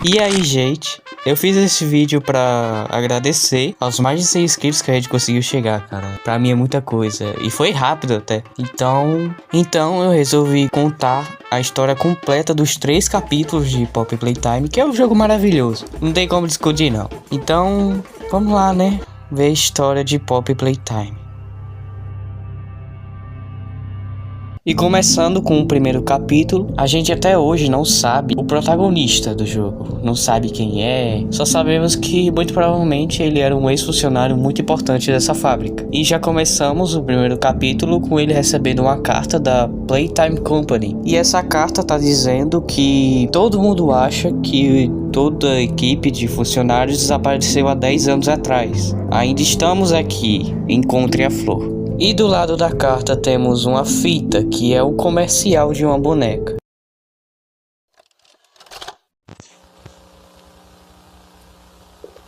E aí, gente, eu fiz esse vídeo pra agradecer aos mais de 100 inscritos que a gente conseguiu chegar, cara. Pra mim é muita coisa, e foi rápido até. Então eu resolvi contar a história completa dos 3 capítulos de Poppy Playtime, que é um jogo maravilhoso. Não tem como discutir, não. Então, vamos lá, né? Ver a história de Poppy Playtime. E começando com o primeiro capítulo, a gente até hoje não sabe o protagonista do jogo, não sabe quem é, só sabemos que muito provavelmente ele era um ex-funcionário muito importante dessa fábrica. E já começamos o primeiro capítulo com ele recebendo uma carta da Playtime Company. E essa carta tá dizendo que todo mundo acha que toda a equipe de funcionários desapareceu há 10 anos atrás. Ainda estamos aqui, encontre a flor. E do lado da carta temos uma fita, que é o comercial de uma boneca.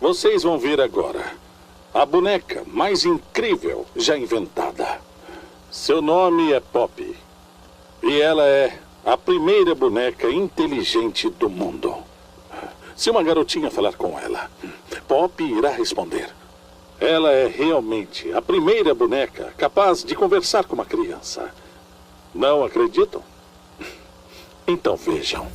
Vocês vão ver agora a boneca mais incrível já inventada. Seu nome é Poppy. E ela é a primeira boneca inteligente do mundo. Se uma garotinha falar com ela, Poppy irá responder. Ela é realmente a primeira boneca capaz de conversar com uma criança. Não acreditam? Então vejam.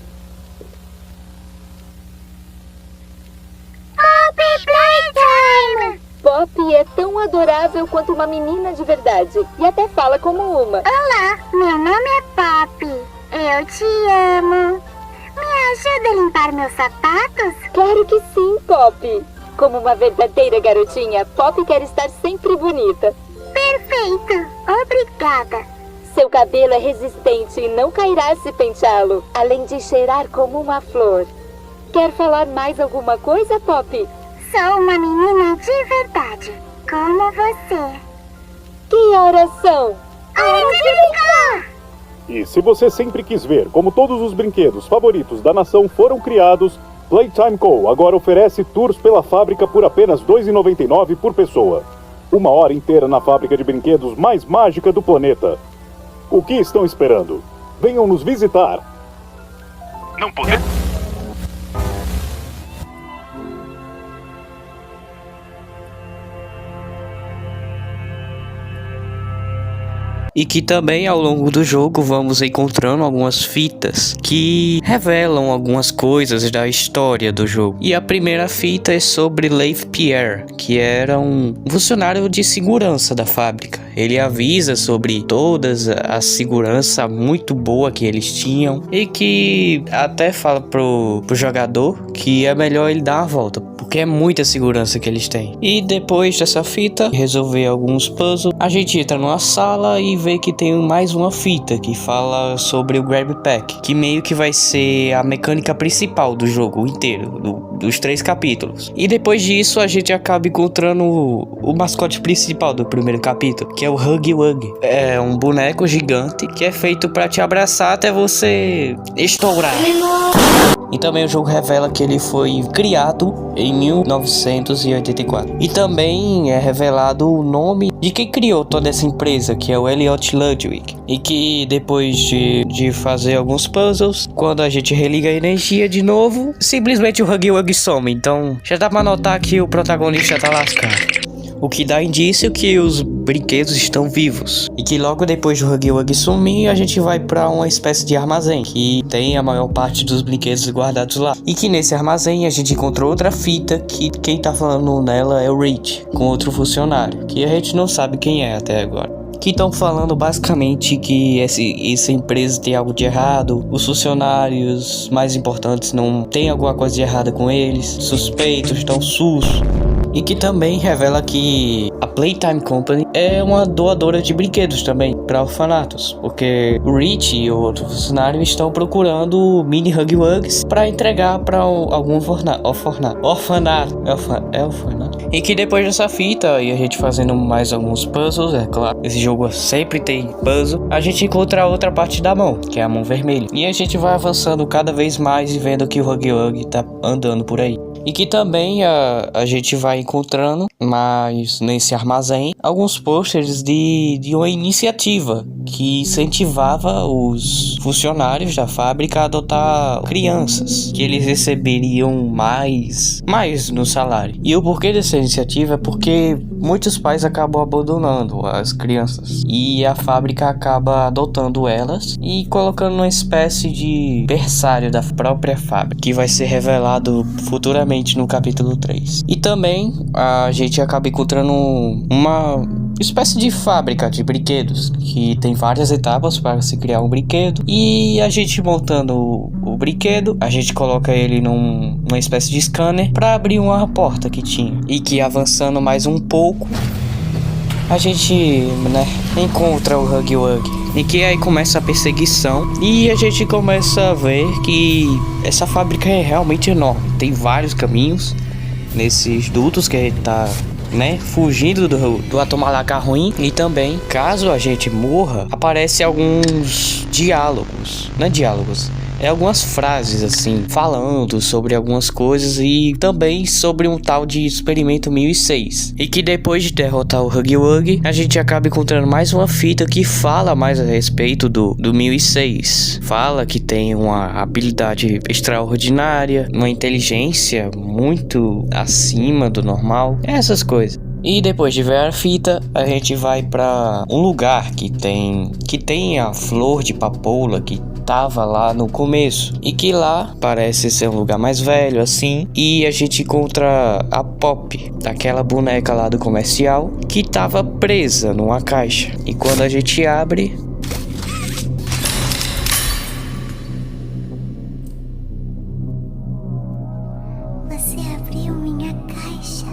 Poppy Playtime! Poppy é tão adorável quanto uma menina de verdade. E até fala como uma. Olá, meu nome é Poppy. Eu te amo. Me ajuda a limpar meus sapatos? Claro que sim, Poppy. Como uma verdadeira garotinha, Poppy quer estar sempre bonita. Perfeito! Obrigada! Seu cabelo é resistente e não cairá se penteá-lo, além de cheirar como uma flor. Quer falar mais alguma coisa, Poppy? Sou uma menina de verdade, como você. Que horas são? Hora de brincar! E se você sempre quis ver como todos os brinquedos favoritos da nação foram criados, Playtime Co. agora oferece tours pela fábrica por apenas R$ 2,99 por pessoa. 1 hora inteira na fábrica de brinquedos mais mágica do planeta. O que estão esperando? Venham nos visitar! Não podemos. E que também ao longo do jogo vamos encontrando algumas fitas que revelam algumas coisas da história do jogo. E a primeira fita é sobre Leif Pierre, que era um funcionário de segurança da fábrica. Ele avisa sobre toda a segurança muito boa que eles tinham e que até fala pro jogador que é melhor ele dar uma volta, porque é muita segurança que eles têm. E depois dessa fita, resolver alguns puzzles, a gente entra numa sala e vê que tem mais uma fita que fala sobre o Grab Pack, que meio que vai ser a mecânica principal do jogo inteiro, dos 3 capítulos. E depois disso a gente acaba encontrando o mascote principal do primeiro capítulo, que é o Huggy Wuggy. É um boneco gigante que é feito para te abraçar até você estourar. E também o jogo revela que ele foi criado em 1984. E também é revelado o nome de quem criou toda essa empresa, que é o Elliot Ludwig. E que depois de fazer alguns puzzles, quando a gente religa a energia de novo, simplesmente o Huggy Wuggy some. Então já dá pra notar que o protagonista tá lascado. O que dá indício que os brinquedos estão vivos. E que logo depois do Huggy Wuggy sumir, a gente vai para uma espécie de armazém, que tem a maior parte dos brinquedos guardados lá. E que nesse armazém a gente encontrou outra fita, que quem tá falando nela é o Rich, com outro funcionário, que a gente não sabe quem é até agora. Que estão falando basicamente que essa empresa tem algo de errado, os funcionários mais importantes não tem alguma coisa de errada com eles, suspeitos estão sus. E que também revela que a Playtime Company é uma doadora de brinquedos também para orfanatos, porque o Rich e o outro funcionário estão procurando mini Huggy Wugs para entregar para algum orfanato. E que depois dessa fita e a gente fazendo mais alguns puzzles, é claro, esse jogo sempre tem puzzle, a gente encontra a outra parte da mão, que é a mão vermelha. E a gente vai avançando cada vez mais e vendo que o Huggy Wuggy tá andando por aí. E que também a gente vai encontrando mais nesse armazém alguns posters de uma iniciativa que incentivava os funcionários da fábrica a adotar crianças, que eles receberiam mais no salário. E o porquê dessa iniciativa é porque muitos pais acabam abandonando as crianças e a fábrica acaba adotando elas e colocando uma espécie de berçário da própria fábrica, que vai ser revelado futuramente no capítulo 3. E também a gente acaba encontrando uma espécie de fábrica de brinquedos, que tem várias etapas para se criar um brinquedo, e a gente montando o brinquedo, a gente coloca ele numa espécie de scanner para abrir uma porta que tinha, e que avançando mais um pouco a gente, encontra o Huggy Wuggy, e que aí começa a perseguição e a gente começa a ver que essa fábrica é realmente enorme, tem vários caminhos nesses dutos que a gente tá fugindo do Atomalaca ruim. E também, caso a gente morra, aparece alguns diálogos, algumas frases assim, falando sobre algumas coisas e também sobre um tal de Experimento 1006. E que depois de derrotar o Huggy Wuggy, a gente acaba encontrando mais uma fita que fala mais a respeito do 1006. Fala que tem uma habilidade extraordinária, uma inteligência muito acima do normal, essas coisas. E depois de ver a fita, a gente vai para um lugar que tem a flor de papoula que tava lá no começo, e que lá parece ser um lugar mais velho assim, e a gente encontra a Pop, aquela boneca lá do comercial que tava presa numa caixa. E quando a gente abre, Você abriu minha caixa.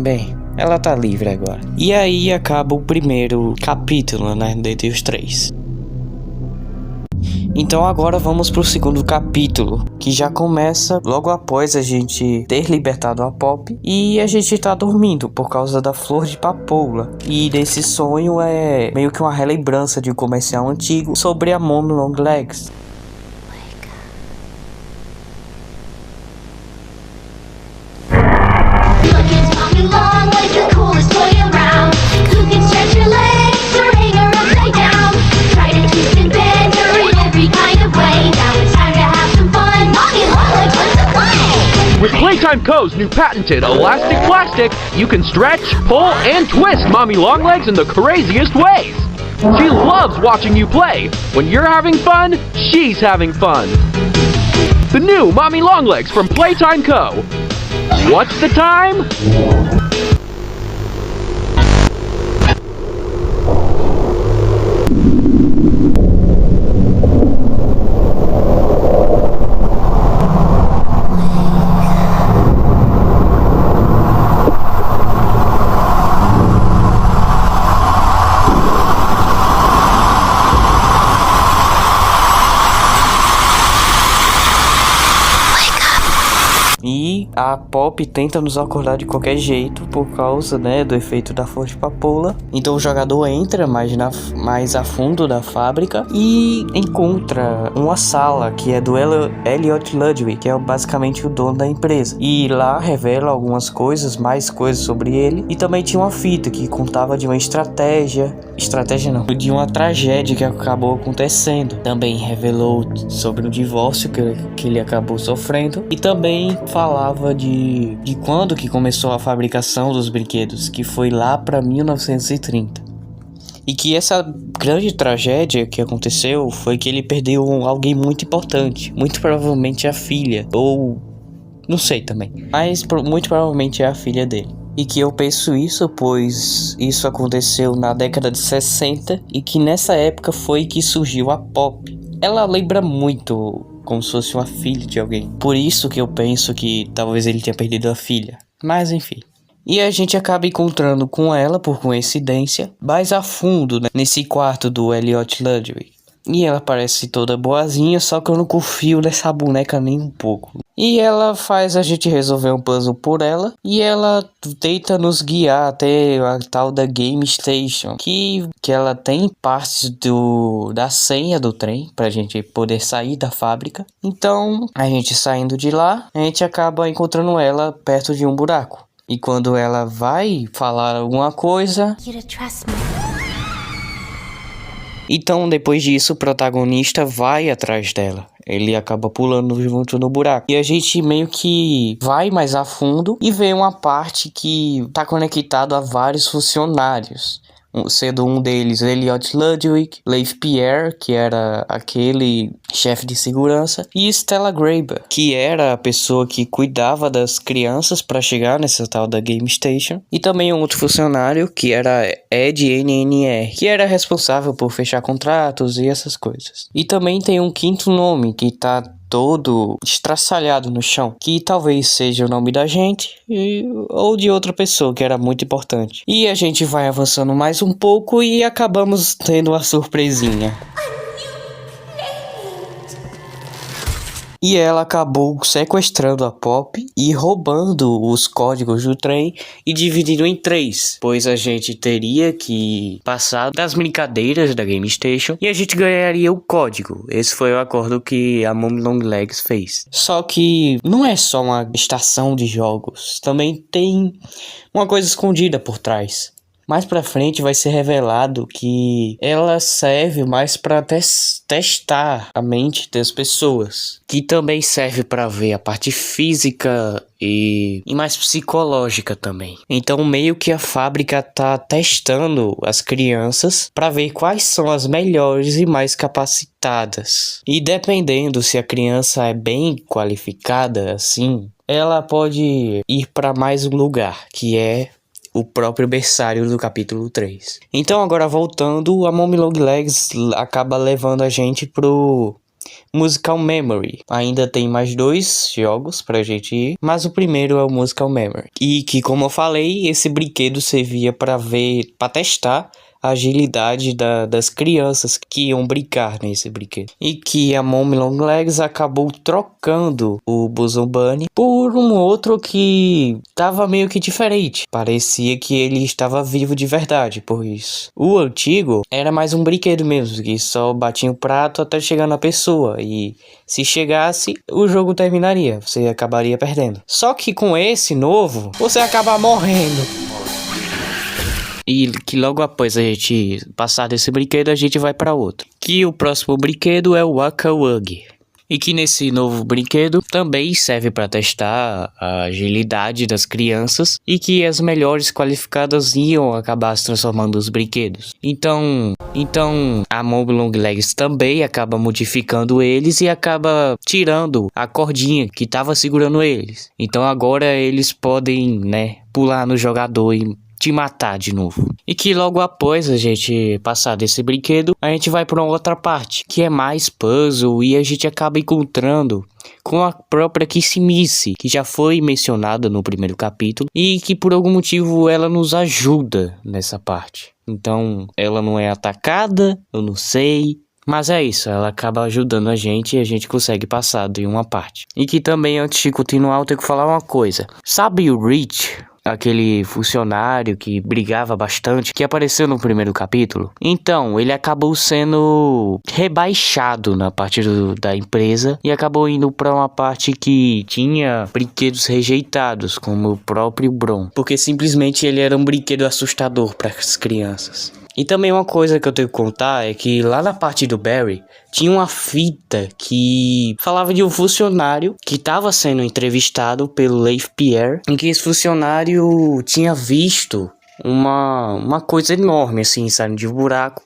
bem, ela tá livre agora. E aí acaba o primeiro capítulo, dentre os 3. Então agora vamos pro segundo capítulo, que já começa logo após a gente ter libertado a Pop e a gente tá dormindo por causa da flor de papoula. E desse sonho é meio que uma relembrança de um comercial antigo sobre a Mommy Longlegs. With Playtime Co.'s new patented elastic plastic, you can stretch, pull, and twist Mommy Longlegs in the craziest ways. She loves watching you play. When you're having fun, she's having fun. The new Mommy Longlegs from Playtime Co. What's the time? E a Pop tenta nos acordar de qualquer jeito por causa, do efeito da flor de papoula. Então o jogador entra mais a fundo da fábrica e encontra uma sala que é do Elliot Ludwig, que é basicamente o dono da empresa. E lá revela algumas coisas, mais coisas sobre ele. E também tinha uma fita que contava de uma de uma tragédia que acabou acontecendo. Também revelou sobre o divórcio que ele acabou sofrendo. E também falava de quando que começou a fabricação dos brinquedos, que foi lá para 1930. E que essa grande tragédia que aconteceu foi que ele perdeu alguém muito importante, muito provavelmente a filha, ou não sei também, mas muito provavelmente é a filha dele. E que eu penso isso, pois isso aconteceu na década de 60 e que nessa época foi que surgiu a Pop. Ela lembra muito como se fosse uma filha de alguém. Por isso que eu penso que talvez ele tenha perdido a filha. Mas enfim. E a gente acaba encontrando com ela, por coincidência, mais a fundo, nesse quarto do Elliot Ludwig. E ela parece toda boazinha, só que eu não confio nessa boneca nem um pouco. E ela faz a gente resolver um puzzle por ela. E ela tenta nos guiar até a tal da Game Station. Que ela tem partes da senha do trem pra gente poder sair da fábrica. Então, a gente saindo de lá, a gente acaba encontrando ela perto de um buraco. E quando ela vai falar alguma coisa... Então, depois disso, o protagonista vai atrás dela. Ele acaba pulando junto no buraco. E a gente meio que vai mais a fundo e vê uma parte que tá conectado a vários funcionários. Sendo um deles Elliot Ludwig, Leif Pierre, que era aquele chefe de segurança, e Stella Graber, que era a pessoa que cuidava das crianças para chegar nessa tal da Game Station, e também um outro funcionário que era Ed NNR, que era responsável por fechar contratos e essas coisas. E também tem um quinto nome que tá todo estraçalhado no chão, que talvez seja o nome da gente ou de outra pessoa que era muito importante. E a gente vai avançando mais um pouco e acabamos tendo uma surpresinha. E ela acabou sequestrando a Pop e roubando os códigos do trem e dividindo em 3. Pois a gente teria que passar das brincadeiras da Game Station e a gente ganharia o código. Esse foi o acordo que a Mummy Longlegs fez. Só que não é só uma estação de jogos. Também tem uma coisa escondida por trás. Mais pra frente vai ser revelado que ela serve mais pra testar a mente das pessoas. Que também serve pra ver a parte física e mais psicológica também. Então meio que a fábrica tá testando as crianças pra ver quais são as melhores e mais capacitadas. E dependendo se a criança é bem qualificada assim, ela pode ir pra mais um lugar, que é o próprio berçário do capítulo 3. Então agora voltando, a Mummy Longlegs acaba levando a gente pro Musical Memory. Ainda tem mais 2 jogos pra gente ir, mas o primeiro é o Musical Memory. E que, como eu falei, esse brinquedo servia pra testar a agilidade das crianças que iam brincar nesse brinquedo. E que a Mummy Longlegs acabou trocando o Bosom Bunny por um outro que tava meio que diferente. Parecia que ele estava vivo de verdade, por isso. O antigo era mais um brinquedo mesmo, que só batia o prato até chegar na pessoa. E se chegasse, o jogo terminaria. Você acabaria perdendo. Só que com esse novo, você acaba morrendo. E que logo após a gente passar desse brinquedo, a gente vai para outro. Que o próximo brinquedo é o Waka Wuggy. E que nesse novo brinquedo também serve para testar a agilidade das crianças. E que as melhores qualificadas iam acabar se transformando nos brinquedos. Então a Mummy Longlegs também acaba modificando eles e acaba tirando a cordinha que estava segurando eles. Então agora eles podem, pular no jogador e te matar de novo. E que logo após a gente passar desse brinquedo, a gente vai para uma outra parte, que é mais puzzle, e a gente acaba encontrando com a própria Kissy-Missy, que já foi mencionada no primeiro capítulo, e que por algum motivo ela nos ajuda nessa parte. Então, ela não é atacada, eu não sei, mas é isso, ela acaba ajudando a gente e a gente consegue passar de uma parte. E que também, antes de continuar, eu tenho que falar uma coisa. Sabe o Rich? Aquele funcionário que brigava bastante, que apareceu no primeiro capítulo. Então, ele acabou sendo rebaixado na parte da empresa e acabou indo para uma parte que tinha brinquedos rejeitados, como o próprio Bron, porque simplesmente ele era um brinquedo assustador para as crianças. E também uma coisa que eu tenho que contar é que lá na parte do Barry tinha uma fita que falava de um funcionário que estava sendo entrevistado pelo Leif Pierre, em que esse funcionário tinha visto uma coisa enorme assim saindo de um buraco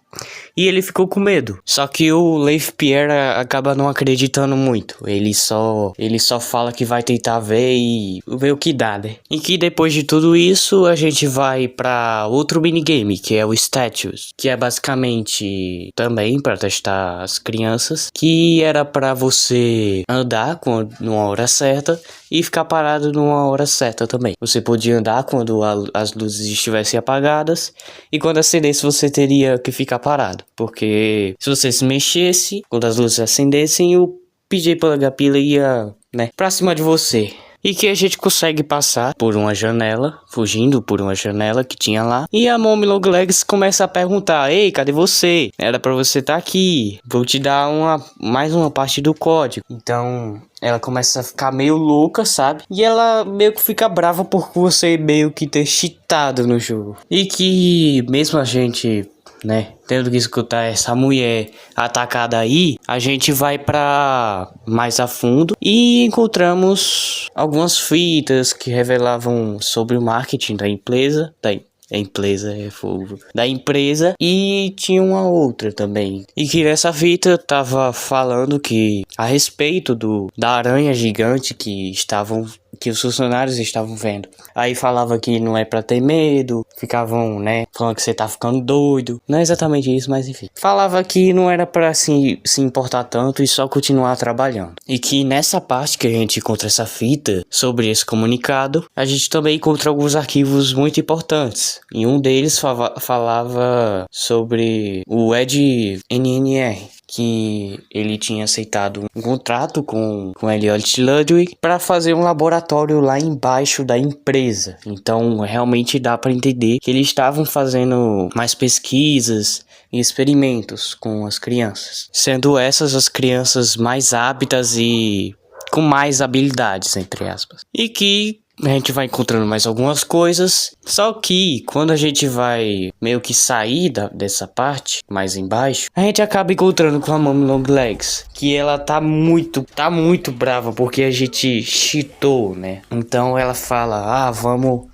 e ele ficou com medo. Só que o Leif Pierre acaba não acreditando muito. Ele só fala que vai tentar ver e ver o que dá, né? E que depois de tudo isso a gente vai pra outro minigame, que é o Statues, que é basicamente também pra testar as crianças, que era pra você andar numa hora certa e ficar parado numa hora certa também. Você podia andar quando as luzes estivessem apagadas e quando acendesse você teria que ficar parado. Porque se você se mexesse, quando as luzes acendessem, o PJ Plugapilla ia, né, pra cima de você. E que a gente consegue passar por uma janela, fugindo por uma janela que tinha lá. E a Mommy Longlegs começa a perguntar: ei, cadê você? Era pra você estar aqui. Vou te dar mais uma parte do código. Então ela começa a ficar meio louca, sabe? E ela meio que fica brava por você meio que ter cheatado no jogo. E que mesmo a gente, né, tendo que escutar essa mulher atacada aí, a gente vai pra mais a fundo e encontramos algumas fitas que revelavam sobre o marketing da empresa, da empresa, e tinha uma outra também. E que nessa fita tava falando que a respeito da aranha gigante que os funcionários estavam vendo. Aí falava que não é pra ter medo, ficavam, né, falando que você tá ficando doido. Não é exatamente isso, mas enfim. Falava que não era pra se importar tanto e só continuar trabalhando. E que nessa parte que a gente encontra essa fita sobre esse comunicado, a gente também encontra alguns arquivos muito importantes. E um deles falava sobre o Ed NNR, que ele tinha aceitado um contrato com Elliot Ludwig para fazer um laboratório lá embaixo da empresa. Então realmente dá para entender que eles estavam fazendo mais pesquisas e experimentos com as crianças, sendo essas as crianças mais aptas e com mais habilidades, entre aspas. E que a gente vai encontrando mais algumas coisas, só que quando a gente vai meio que sair dessa parte, mais embaixo, a gente acaba encontrando com a Mommy Longlegs, que ela tá muito brava porque a gente cheatou, né? Então ela fala: vamos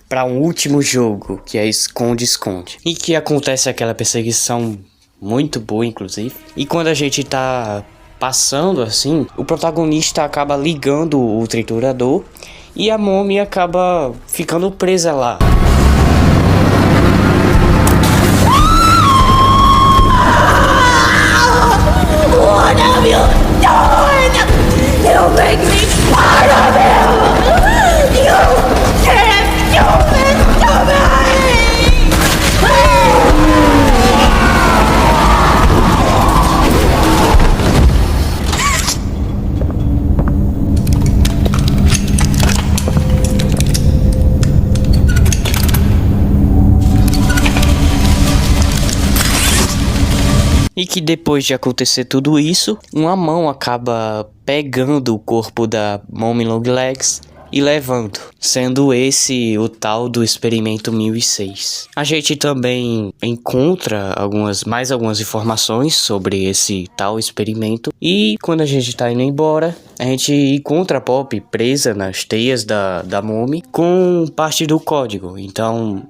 pra um último jogo, que é esconde-esconde. E que acontece aquela perseguição muito boa, inclusive. E quando a gente tá passando assim, o protagonista acaba ligando o triturador e a Mommy acaba ficando presa lá. What have you done? You make me part of you! You can't do this to me! E que depois de acontecer tudo isso, uma mão acaba pegando o corpo da Mommy Longlegs e levando, sendo esse o tal do experimento 1006. A gente também encontra mais algumas informações sobre esse tal experimento, e quando a gente tá indo embora, a gente encontra a Poppy presa nas teias da Mommy com parte do código. Então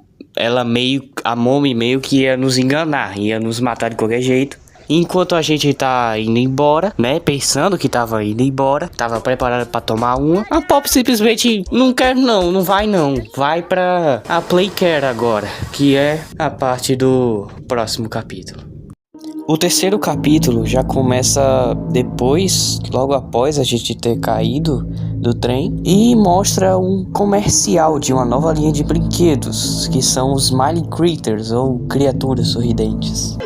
a Mommy meio que ia nos enganar, ia nos matar de qualquer jeito. Enquanto a gente tá indo embora, né, pensando que tava indo embora, tava preparado pra tomar uma, a Pop simplesmente não quer não vai não, vai pra a Playcare agora, que é a parte do próximo capítulo. O terceiro capítulo já começa depois, logo após a gente ter caído do trem, e mostra um comercial de uma nova linha de brinquedos, que são os Smiley Critters, ou criaturas sorridentes.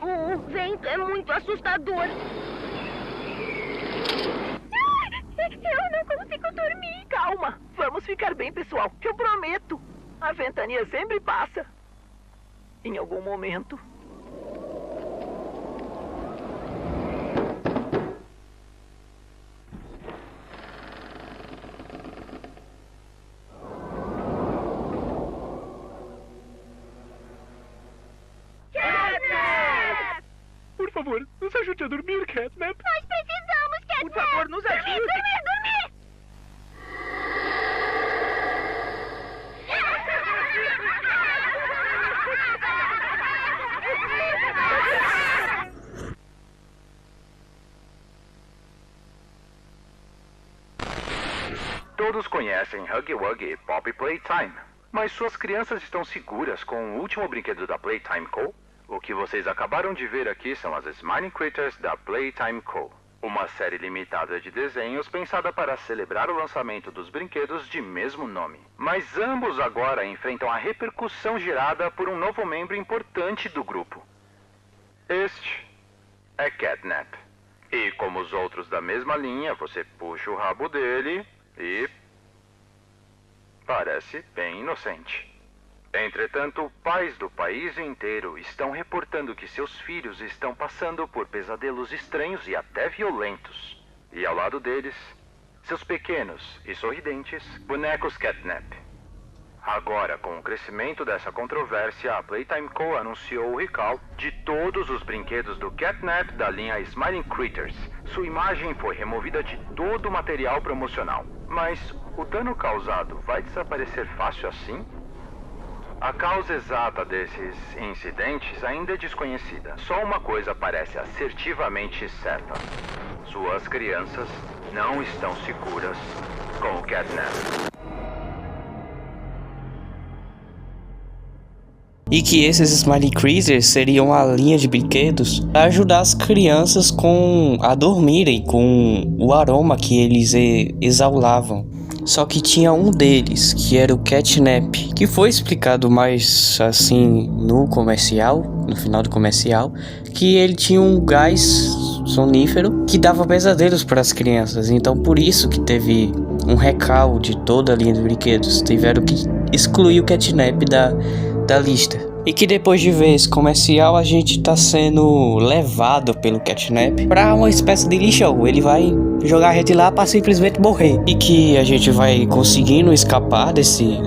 O vento é muito assustador. Eu não consigo dormir. Calma, vamos ficar bem, pessoal. Eu prometo. A ventania sempre passa. Em algum momento. Por favor, nos ajude a dormir, Catnap. Nós precisamos, Catnap. Por favor, nos ajude. Dormir. Todos conhecem Huggy Wuggy e Poppy Playtime. Mas suas crianças estão seguras com o último brinquedo da Playtime Co? O que vocês acabaram de ver aqui são as Smiling Critters da Playtime Co. Uma série limitada de desenhos pensada para celebrar o lançamento dos brinquedos de mesmo nome. Mas ambos agora enfrentam a repercussão gerada por um novo membro importante do grupo. Este é Catnap. E como os outros da mesma linha, você puxa o rabo dele e... parece bem inocente. Entretanto, pais do país inteiro estão reportando que seus filhos estão passando por pesadelos estranhos e até violentos. E ao lado deles, seus pequenos e sorridentes bonecos Catnap. Agora, com o crescimento dessa controvérsia, a Playtime Co. anunciou o recall de todos os brinquedos do Catnap da linha Smiling Critters. Sua imagem foi removida de todo o material promocional. Mas o dano causado vai desaparecer fácil assim? A causa exata desses incidentes ainda é desconhecida. Só uma coisa parece assertivamente certa. Suas crianças não estão seguras com o Catnap. E que esses Smiling Critters seriam a linha de brinquedos para ajudar as crianças a dormirem com o aroma que eles exalavam. Só que tinha um deles, que era o Catnap, que foi explicado mais assim no final do comercial, que ele tinha um gás sonífero que dava pesadelos para as crianças. Então por isso que teve um recall de toda a linha de brinquedos. Tiveram que excluir o Catnap da lista. E que depois de ver esse comercial, a gente tá sendo levado pelo Catnap pra uma espécie de lixão. Ele vai jogar a gente lá pra simplesmente morrer. E que a gente vai conseguindo escapar desse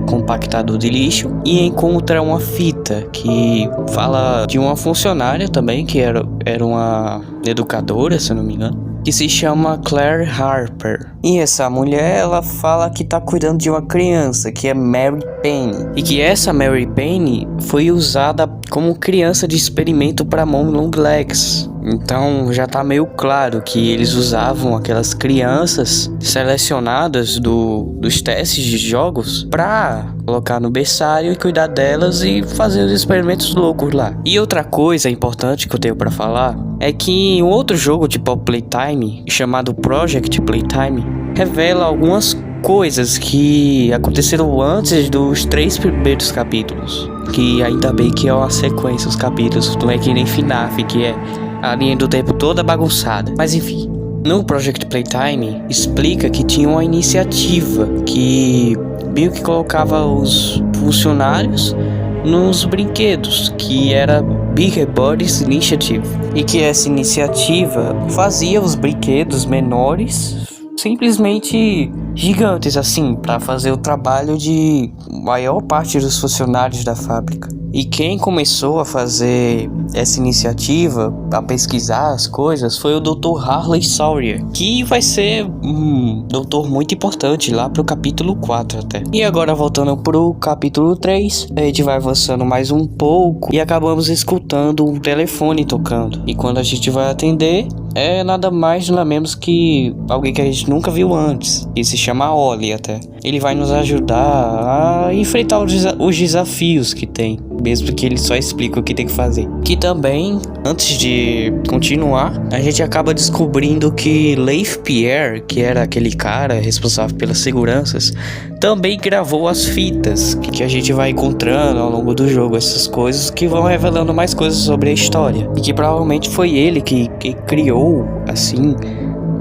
compactador de lixo e encontra uma fita que fala de uma funcionária também, que era uma educadora, se eu não me engano, que se chama Claire Harper. E essa mulher, ela fala que tá cuidando de uma criança, que é Mary Penny. E que essa Mary Penny foi usada como criança de experimento para Mom Longlegs. Então já tá meio claro que eles usavam aquelas crianças selecionadas dos testes de jogos pra colocar no berçário e cuidar delas e fazer os experimentos loucos lá. E outra coisa importante que eu tenho pra falar é que em um outro jogo de Pop Playtime, chamado Project Playtime, revela algumas coisas que aconteceram antes dos 3 primeiros capítulos. Que ainda bem que é uma sequência os capítulos, não é que nem FNAF, que é a linha do tempo toda bagunçada. Mas enfim, no Project Playtime explica que tinha uma iniciativa que meio que colocava os funcionários nos brinquedos, que era Bigger Bodies Initiative. E que essa iniciativa fazia os brinquedos menores simplesmente gigantes, assim, para fazer o trabalho de maior parte dos funcionários da fábrica. E quem começou a fazer essa iniciativa, a pesquisar as coisas, foi o Dr. Harley Sawyer, que vai ser um doutor muito importante lá pro capítulo 4 até. E agora voltando pro capítulo 3, a gente vai avançando mais um pouco e acabamos escutando um telefone tocando. E quando a gente vai atender, é nada mais nada menos que alguém que a gente nunca viu antes, que se chama Ollie até. Ele vai nos ajudar a enfrentar os desafios que tem, mesmo que ele só explica o que tem que fazer. Que também, antes de continuar, a gente acaba descobrindo que Leif Pierre, que era aquele cara responsável pelas seguranças, também gravou as fitas que a gente vai encontrando ao longo do jogo, essas coisas que vão revelando mais coisas sobre a história. E que provavelmente foi ele que criou, assim,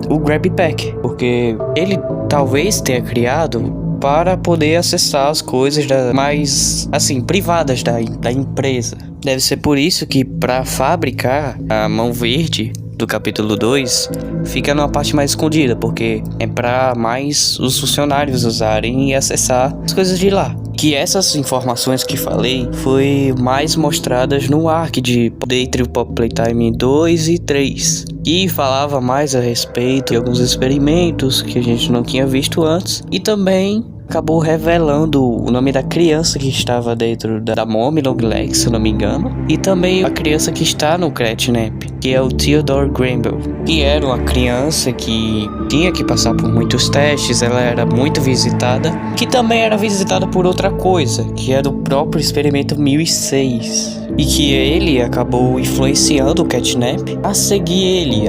o Grab Pack, porque ele talvez tenha criado para poder acessar as coisas mais, assim, privadas da empresa. Deve ser por isso que para fabricar a mão verde do capítulo 2 fica numa parte mais escondida, porque é para mais os funcionários usarem e acessar as coisas de lá. Que essas informações que falei foi mais mostradas no arc de Day3 Pop Playtime 2 e 3, que falava mais a respeito de alguns experimentos que a gente não tinha visto antes, e também acabou revelando o nome da criança que estava dentro da Mommy Longlegs, se eu não me engano, e também a criança que está no catnap, que é o Theodore Granville, que era uma criança que tinha que passar por muitos testes, ela era muito visitada, que também era visitada por outra coisa, que era o próprio experimento 1006, e que ele acabou influenciando o catnap a seguir ele,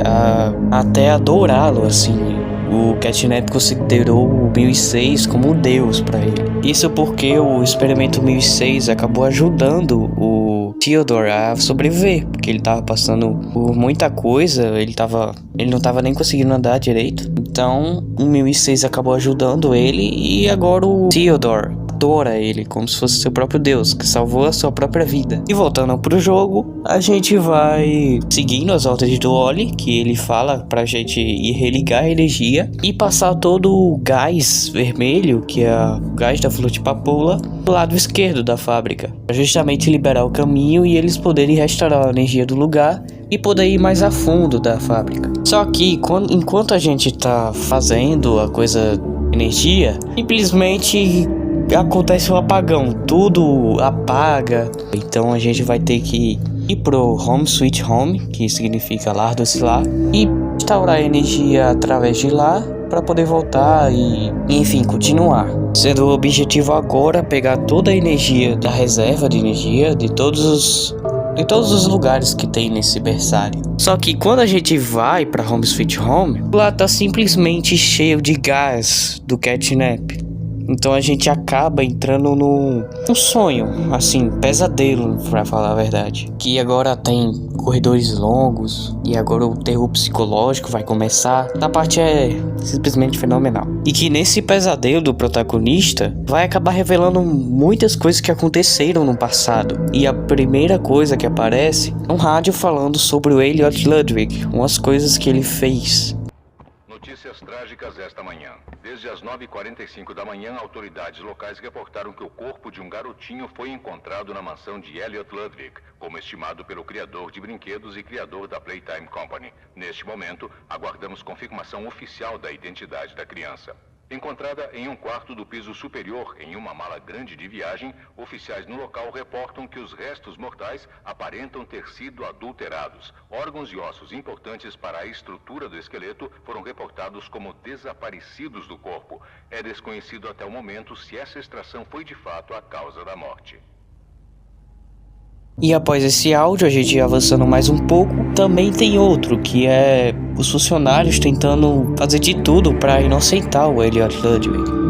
até adorá-lo, assim. O catnap considerou o 1006 como um deus para ele. Isso porque o experimento 1006 acabou ajudando o Theodore a sobreviver, porque ele tava passando por muita coisa, ele não tava nem conseguindo andar direito. Então, o 1006 acabou ajudando ele e agora o Theodore adora ele como se fosse seu próprio deus, que salvou a sua própria vida. E voltando pro jogo, a gente vai seguindo as ordens do Oli, que ele fala pra gente ir religar a energia e passar todo o gás vermelho, que é o gás da flor de papoula, do lado esquerdo da fábrica, pra justamente liberar o caminho e eles poderem restaurar a energia do lugar e poder ir mais a fundo da fábrica. Só que enquanto a gente tá fazendo a coisa energia, simplesmente acontece um apagão, tudo apaga. Então a gente vai ter que ir pro Home Sweet Home, que significa lar doce lar, e restaurar a energia através de lá para poder voltar e enfim continuar. Sendo o objetivo agora pegar toda a energia da reserva de energia de todos os lugares que tem nesse berçário. Só que quando a gente vai pra Home Sweet Home, lá tá simplesmente cheio de gás do catnap. Então a gente acaba entrando num sonho, assim, pesadelo, pra falar a verdade. Que agora tem corredores longos e agora o terror psicológico vai começar. A parte é simplesmente fenomenal. E que nesse pesadelo do protagonista vai acabar revelando muitas coisas que aconteceram no passado. E a primeira coisa que aparece é um rádio falando sobre o Elliot Ludwig, umas coisas que ele fez. Notícias trágicas esta manhã. Desde as 9h45 da manhã, autoridades locais reportaram que o corpo de um garotinho foi encontrado na mansão de Elliot Ludwig, como estimado pelo criador de brinquedos e criador da Playtime Company. Neste momento, aguardamos confirmação oficial da identidade da criança. Encontrada em um quarto do piso superior, em uma mala grande de viagem, oficiais no local reportam que os restos mortais aparentam ter sido adulterados. Órgãos e ossos importantes para a estrutura do esqueleto foram reportados como desaparecidos do corpo. É desconhecido até o momento se essa extração foi de fato a causa da morte. E após esse áudio, a gente avançando mais um pouco, também tem outro, que é os funcionários tentando fazer de tudo para inocentar o Elliot Ludwig.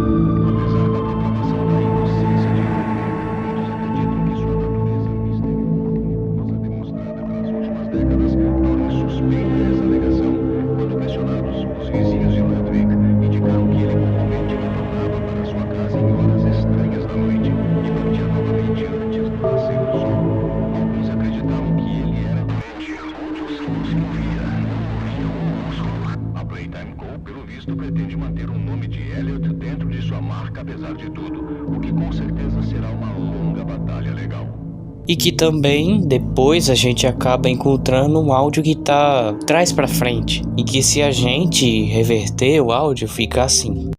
E que também, depois, a gente acaba encontrando um áudio que tá trás pra frente. E que se a gente reverter o áudio, fica assim.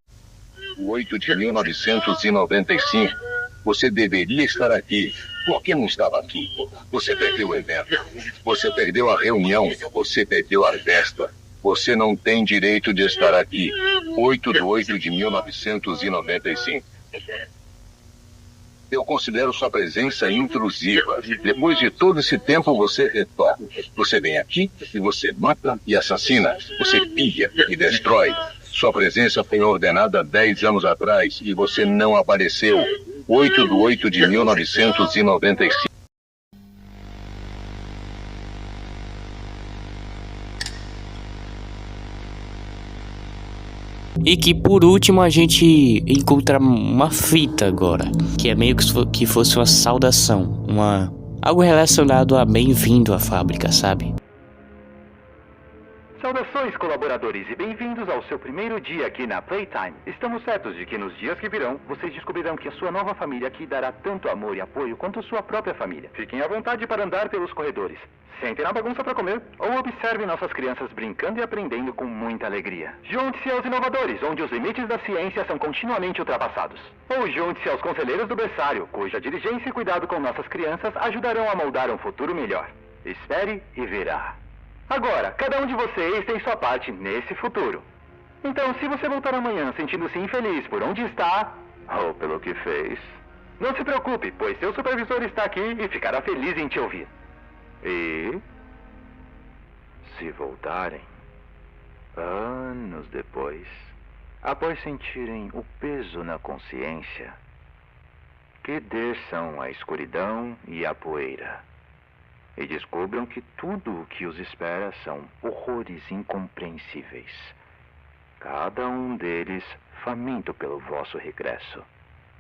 8 de 1995. Você deveria estar aqui. Por que não estava aqui? Você perdeu o evento. Você perdeu a reunião. Você perdeu a festa. Você não tem direito de estar aqui. 8 de 8 de 1995. Eu considero sua presença intrusiva. Depois de todo esse tempo, você retorna. Você vem aqui e você mata e assassina. Você pilha e destrói. Sua presença foi ordenada 10 anos atrás e você não apareceu. 8 de 8 de 1995. E que por último a gente encontra uma fita agora, que é meio que fosse uma saudação, algo relacionado a bem-vindo à fábrica, sabe? Saudações, colaboradores, e bem-vindos ao seu primeiro dia aqui na Playtime. Estamos certos de que nos dias que virão, vocês descobrirão que a sua nova família aqui dará tanto amor e apoio quanto sua própria família. Fiquem à vontade para andar pelos corredores. Sentem na bagunça para comer ou observem nossas crianças brincando e aprendendo com muita alegria. Junte-se aos inovadores, onde os limites da ciência são continuamente ultrapassados. Ou junte-se aos conselheiros do berçário, cuja diligência e cuidado com nossas crianças ajudarão a moldar um futuro melhor. Espere e verá. Agora, cada um de vocês tem sua parte nesse futuro. Então, se você voltar amanhã sentindo-se infeliz por onde está, ou pelo que fez, não se preocupe, pois seu supervisor está aqui e ficará feliz em te ouvir. E se voltarem, anos depois, após sentirem o peso na consciência, que desçam a escuridão e a poeira, e descubram que tudo o que os espera são horrores incompreensíveis. Cada um deles faminto pelo vosso regresso.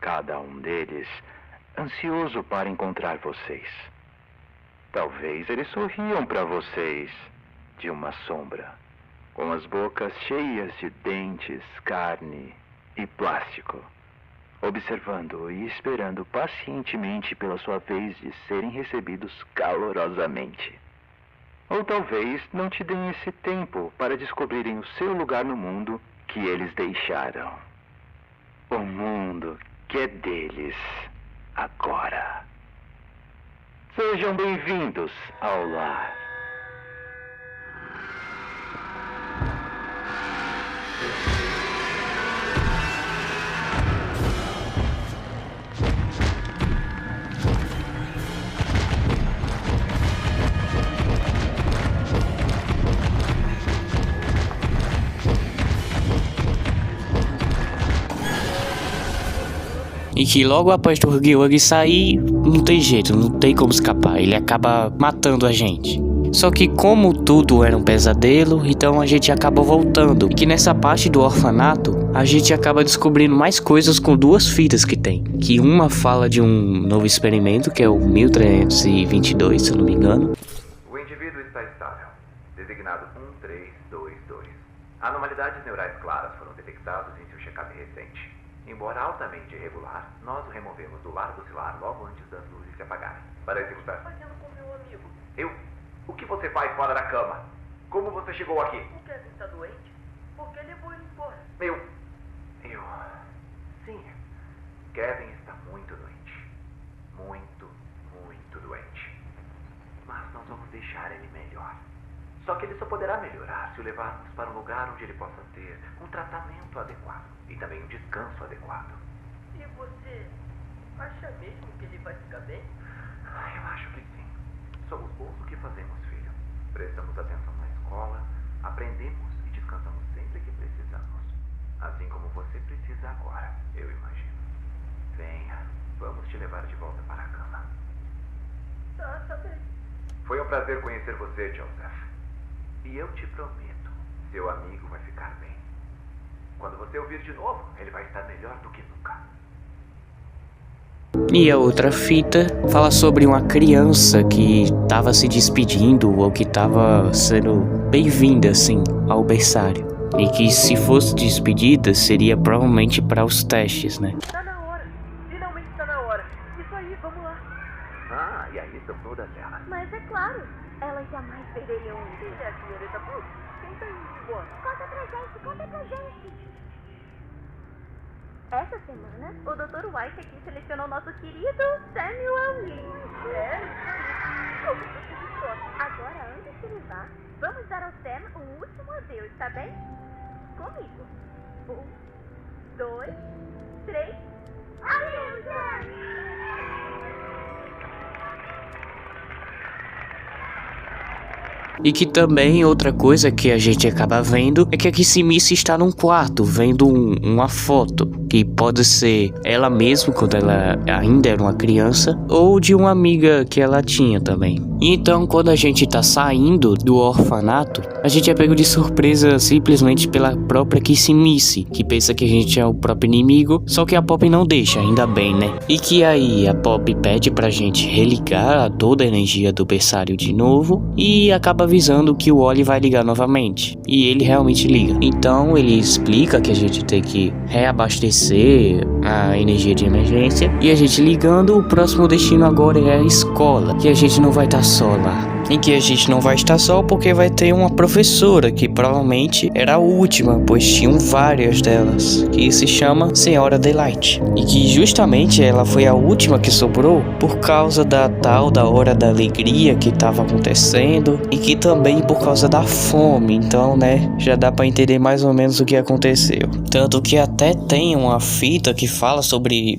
Cada um deles ansioso para encontrar vocês. Talvez eles sorriam para vocês de uma sombra, com as bocas cheias de dentes, carne e plástico, observando e esperando pacientemente pela sua vez de serem recebidos calorosamente. Ou talvez não te deem esse tempo para descobrirem o seu lugar no mundo que eles deixaram. O mundo que é deles agora. Sejam bem-vindos ao lar. E que logo após o Huggy Wuggy sair, não tem jeito, não tem como escapar. Ele acaba matando a gente. Só que como tudo era um pesadelo, então a gente acaba voltando. E que nessa parte do orfanato, a gente acaba descobrindo mais coisas com duas fitas que tem. Que uma fala de um novo experimento, que é o 1322, se eu não me engano. O indivíduo está estável, designado 1322. Anormalidades neurais claras foram detectadas em seu check-up recente. Embora altamente irregular, nós o removemos do lar docilar logo antes das luzes se apagarem. Para executar. Fazendo com meu amigo. Eu? O que você faz fora da cama? Como você chegou aqui? O Kevin está doente? Por que levou ele embora? Eu... Sim. Kevin está muito doente. Muito, muito doente. Mas nós vamos deixar ele melhor. Só que ele só poderá melhorar se o levarmos para um lugar onde ele possa ter um tratamento adequado e também um descanso adequado. E você acha mesmo que ele vai ficar bem? Eu acho que sim. Somos bons no que fazemos, filho. Prestamos atenção na escola, aprendemos e descansamos sempre que precisamos. Assim como você precisa agora, eu imagino. Venha, vamos te levar de volta para a cama. Tá bem. Foi um prazer conhecer você, Joseph. E eu te prometo, seu amigo vai ficar bem. Quando você ouvir de novo, ele vai estar melhor do que nunca. E a outra fita fala sobre uma criança que estava se despedindo ou que estava sendo bem-vinda, assim, ao berçário. E que se fosse despedida, seria provavelmente para os testes, né? Tá na hora. Finalmente tá na hora. Isso aí, vamos lá. Ah, e aí estão todas elas. Mas é claro, elas jamais perderiam um deles. É a senhorita Brooks. Quem tá indo embora? Conta pra gente. Essa semana, o Dr. White aqui selecionou nosso querido Samuel Lee. É? Agora, antes que ele vá, vamos dar ao Sam um último adeus, tá bem? Comigo. 1, 2, 3. Adeus, Sam! E que também outra coisa que a gente acaba vendo é que a Kissimice está num quarto vendo uma foto que pode ser ela mesma quando ela ainda era uma criança ou de uma amiga que ela tinha também. E então quando a gente tá saindo do orfanato, a gente é pego de surpresa simplesmente pela própria Kissimice, que pensa que a gente é o próprio inimigo, só que a Pop não deixa, ainda bem, né? E que aí a Pop pede pra gente religar toda a energia do berçário de novo e acaba avisando que o Wally vai ligar novamente. E ele realmente liga. Então ele explica que a gente tem que reabastecer a energia de emergência. E a gente ligando, o próximo destino agora é a escola. Que a gente não vai estar só lá. Em que a gente não vai estar só porque vai ter uma professora que provavelmente era a última, pois tinham várias delas, que se chama Senhora Delight. E que justamente ela foi a última que sobrou por causa da tal da hora da alegria que estava acontecendo e que também por causa da fome. Então, né, já dá pra entender mais ou menos o que aconteceu. Tanto que até tem uma fita que fala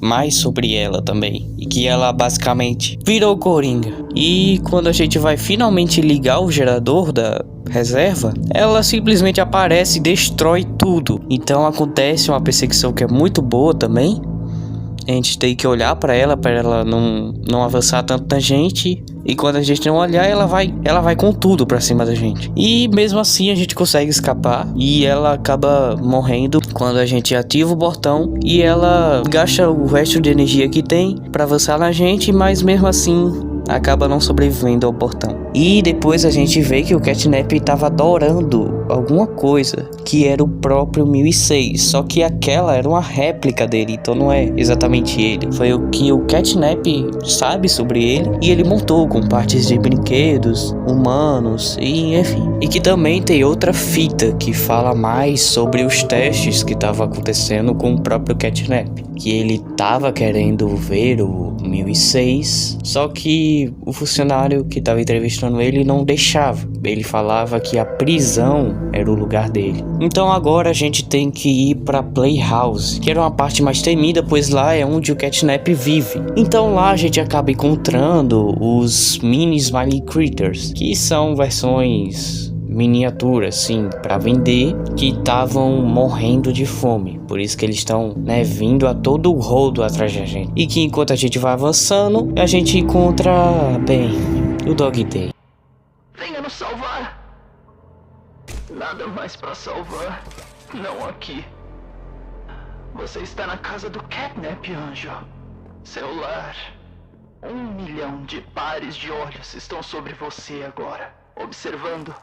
mais sobre ela também. E que ela basicamente virou Coringa. E quando a gente vai finalmente ligar o gerador da reserva, ela simplesmente aparece e destrói tudo. Então acontece uma perseguição que é muito boa também. A gente tem que olhar pra ela não avançar tanto na gente. E quando a gente não olhar, ela vai com tudo pra cima da gente. E mesmo assim a gente consegue escapar. E ela acaba morrendo quando a gente ativa o botão. E ela gasta o resto de energia que tem pra avançar na gente. Mas mesmo assim acaba não sobrevivendo ao portão. E depois a gente vê que o Catnap estava adorando alguma coisa, que era o próprio 1006. Só que aquela era uma réplica dele, então não é exatamente ele. Foi o que o Catnap sabe sobre ele, e ele montou com partes de brinquedos, humanos, e enfim. E que também tem outra fita que fala mais sobre os testes que estavam acontecendo com o próprio Catnap. Que ele estava querendo ver o 1006, só que o funcionário que estava entrevistando ele não deixava. Ele falava que a prisão era o lugar dele. Então agora a gente tem que ir pra Playhouse, que era uma parte mais temida, pois lá é onde o Catnap vive. Então lá a gente acaba encontrando os mini Smiley Critters, que são versões miniaturas, sim, para vender, que estavam morrendo de fome. Por isso que eles estão, né, vindo a todo o rodo atrás da gente. E que enquanto a gente vai avançando, a gente encontra, bem, o Dog Day. Venha nos salvar. Nada mais pra salvar. Não aqui. Você está na casa do Catnap, anjo. Seu lar. 1 milhão de pares de olhos estão sobre você agora, observando,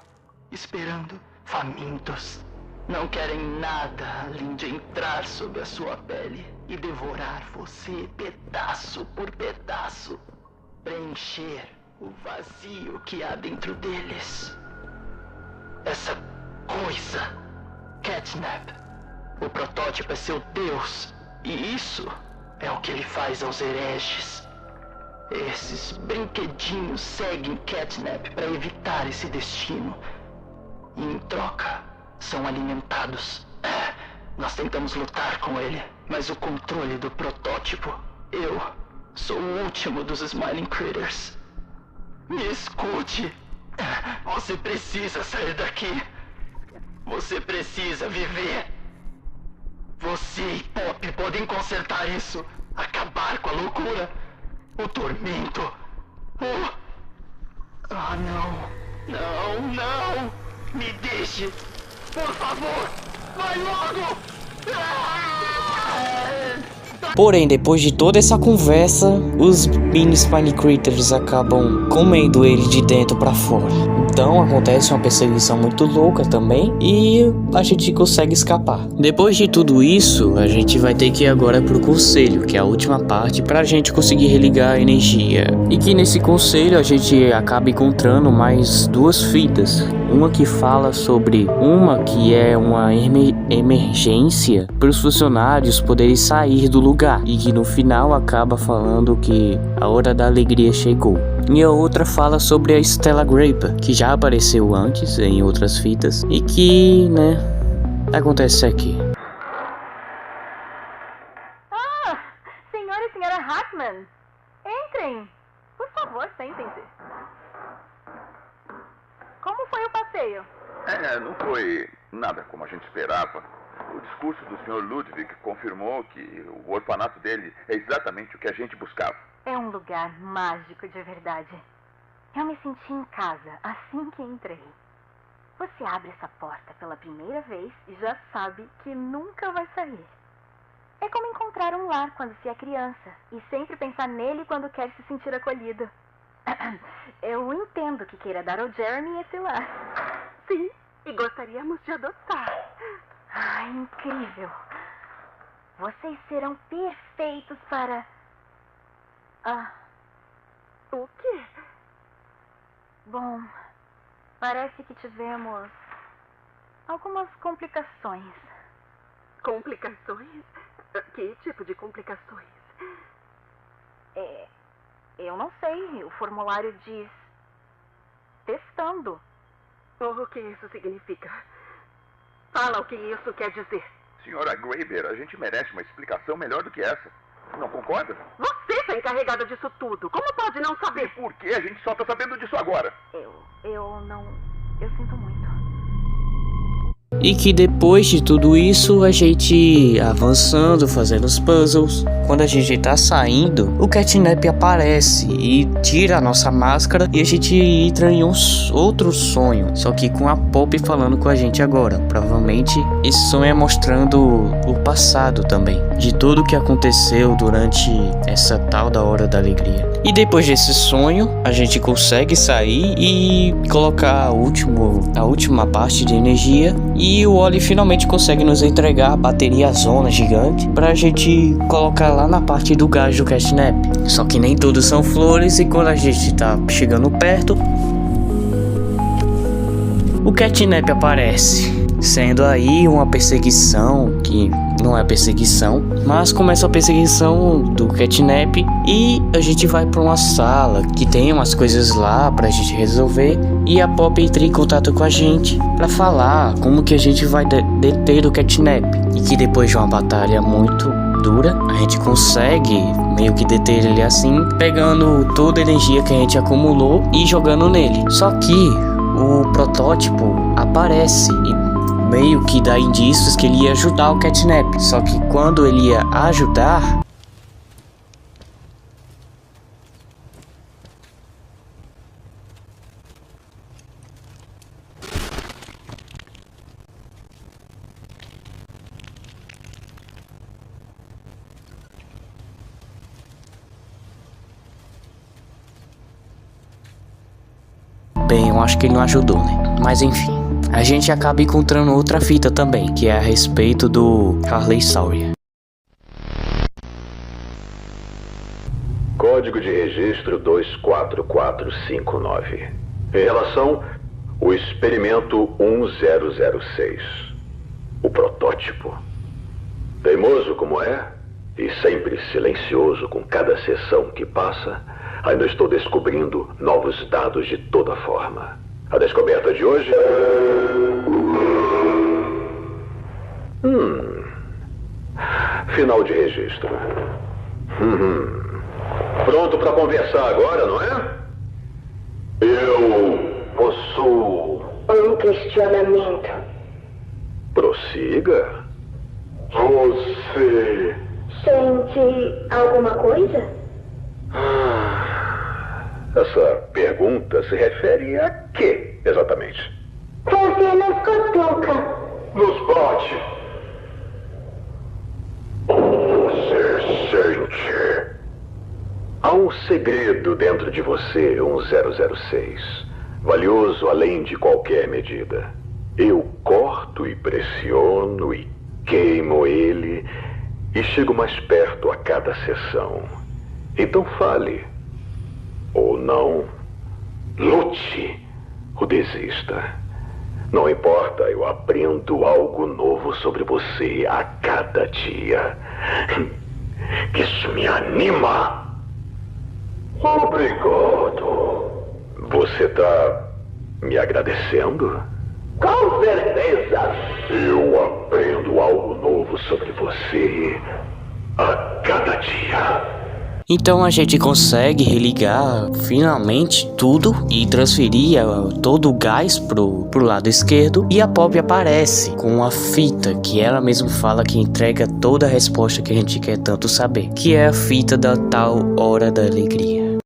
esperando, famintos. Não querem nada além de entrar sob a sua pele e devorar você pedaço por pedaço. Preencher o vazio que há dentro deles. Essa coisa, Catnap. O protótipo é seu Deus. E isso é o que ele faz aos hereges. Esses brinquedinhos seguem Catnap para evitar esse destino. E em troca, são alimentados. Nós tentamos lutar com ele, mas o controle do protótipo... Eu sou o último dos Smiling Critters. Me escute. Você precisa sair daqui. Você precisa viver. Você e Pop podem consertar isso. Acabar com a loucura. O tormento. Ah, não. Não, não. Me deixe. Por favor. Vai logo. Porém, depois de toda essa conversa, os mini Spiny Critters acabam comendo ele de dentro pra fora. Então acontece uma perseguição muito louca também e a gente consegue escapar. Depois de tudo isso, a gente vai ter que ir agora pro conselho, que é a última parte, pra gente conseguir religar a energia. E que nesse conselho a gente acaba encontrando mais 2 fitas. Uma que fala sobre uma que é uma emergência para os funcionários poderem sair do lugar. E que no final acaba falando que a hora da alegria chegou. E a outra fala sobre a Stella Graper, que já apareceu antes em outras fitas. E que, né, acontece aqui. Ah, senhor e senhora Hartman, entrem. Por favor, sentem-se. Como foi o passeio? Não foi nada como a gente esperava. O discurso do Sr. Ludwig confirmou que o orfanato dele é exatamente o que a gente buscava. É um lugar mágico de verdade. Eu me senti em casa assim que entrei. Você abre essa porta pela primeira vez e já sabe que nunca vai sair. É como encontrar um lar quando se é criança e sempre pensar nele quando quer se sentir acolhido. Eu entendo que queira dar ao Jeremy esse lar. Sim, e gostaríamos de adotar. Ah, incrível. Vocês serão perfeitos para... O quê? Bom, parece que tivemos algumas complicações. Complicações? Que tipo de complicações? Eu não sei. O formulário diz... testando. O que isso significa? Fala o que isso quer dizer. Senhora Graeber, a gente merece uma explicação melhor do que essa. Não concorda? Você está encarregada disso tudo. Como pode não saber? E por que a gente só está sabendo disso agora? Eu sinto muito. E que depois de tudo isso, a gente avançando, fazendo os puzzles. Quando a gente tá saindo, o Catnap aparece e tira a nossa máscara e a gente entra em outro sonho. Só que com a Pop falando com a gente agora. Provavelmente esse sonho é mostrando o passado também, de tudo que aconteceu durante essa tal da Hora da Alegria. E depois desse sonho, a gente consegue sair e colocar a última parte de energia. E o Wally finalmente consegue nos entregar a bateria zona gigante pra gente colocar lá na parte do gás do Catnap. Só que nem tudo são flores e quando a gente tá chegando perto, o Catnap aparece. Sendo aí uma perseguição, que não é perseguição, mas começa a perseguição do Catnap e a gente vai pra uma sala que tem umas coisas lá pra gente resolver. E a Pop entra em contato com a gente pra falar como que a gente vai deter o Catnap. E que depois de uma batalha muito dura, a gente consegue meio que deter ele assim, pegando toda a energia que a gente acumulou e jogando nele. Só que o protótipo aparece e meio que dá indícios que ele ia ajudar o Catnap. Só que quando ele ia ajudar... Bem, eu acho que ele não ajudou, né? Mas enfim. A gente acaba encontrando outra fita também, que é a respeito do Harley Sawyer. Código de registro 24459. Em relação ao experimento 1006. O protótipo. Teimoso como é, e sempre silencioso com cada sessão que passa, ainda estou descobrindo novos dados de toda forma. A descoberta de hoje... Final de registro. Pronto para conversar agora, não é? Eu possuo... um questionamento. Prossiga. Você... sente alguma coisa? Essa pergunta se refere a quê, exatamente? Você nos cutuca. Nos bate. Você sente. Há um segredo dentro de você, 1006. Valioso além de qualquer medida. Eu corto e pressiono e queimo ele e chego mais perto a cada sessão. Então fale. Ou não, lute ou desista. Não importa, eu aprendo algo novo sobre você a cada dia. Isso me anima. Obrigado. Você tá me agradecendo? Com certeza. Eu aprendo algo novo sobre você a cada dia. Então a gente consegue religar finalmente tudo e transferir todo o gás pro lado esquerdo. E a Pop aparece com uma fita que ela mesma fala que entrega toda a resposta que a gente quer tanto saber, que é a fita da tal Hora da Alegria.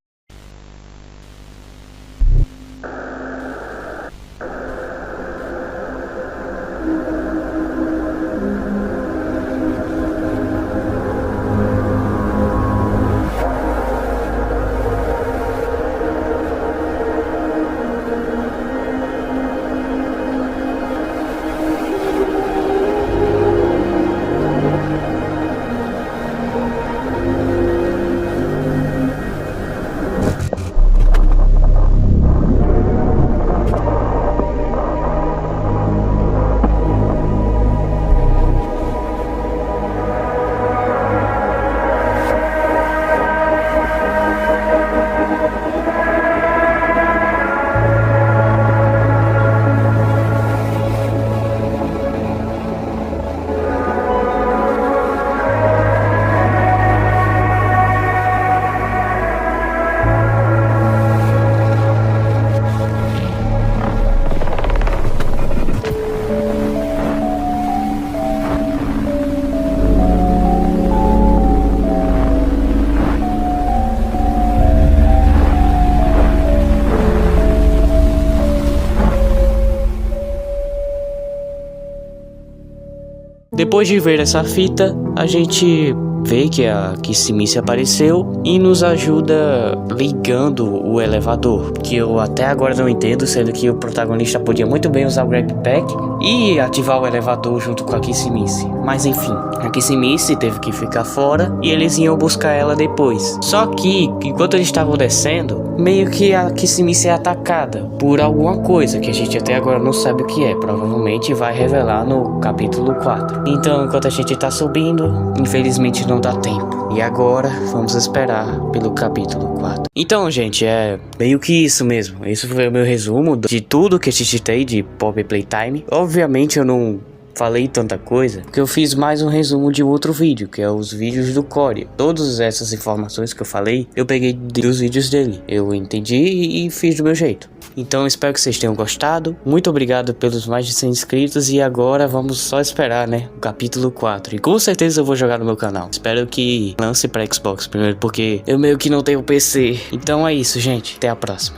Depois de ver essa fita, a gente vê que a Kissimice apareceu e nos ajuda ligando o elevador, que eu até agora não entendo, sendo que o protagonista podia muito bem usar o Grab Pack e ativar o elevador junto com a Kissimice. Mas enfim, a Kissimice teve que ficar fora e eles iam buscar ela depois. Só que, enquanto eles estavam descendo, meio que a Kissimice é atacada por alguma coisa que a gente até agora não sabe o que é. Provavelmente vai revelar no capítulo 4. Então, enquanto a gente tá subindo, infelizmente não dá tempo. E agora, vamos esperar pelo capítulo 4. Então, gente, é meio que isso mesmo. Esse foi o meu resumo de tudo que assisti de Poppy Playtime. Obviamente eu não falei tanta coisa, porque eu fiz mais um resumo de outro vídeo, que é os vídeos do Corey. Todas essas informações que eu falei, eu peguei dos vídeos dele. Eu entendi e fiz do meu jeito. Então espero que vocês tenham gostado. Muito obrigado pelos mais de 100 inscritos. E agora vamos só esperar, né, o capítulo 4. E com certeza eu vou jogar no meu canal. Espero que lance pra Xbox primeiro, porque eu meio que não tenho PC. Então é isso, gente. Até a próxima.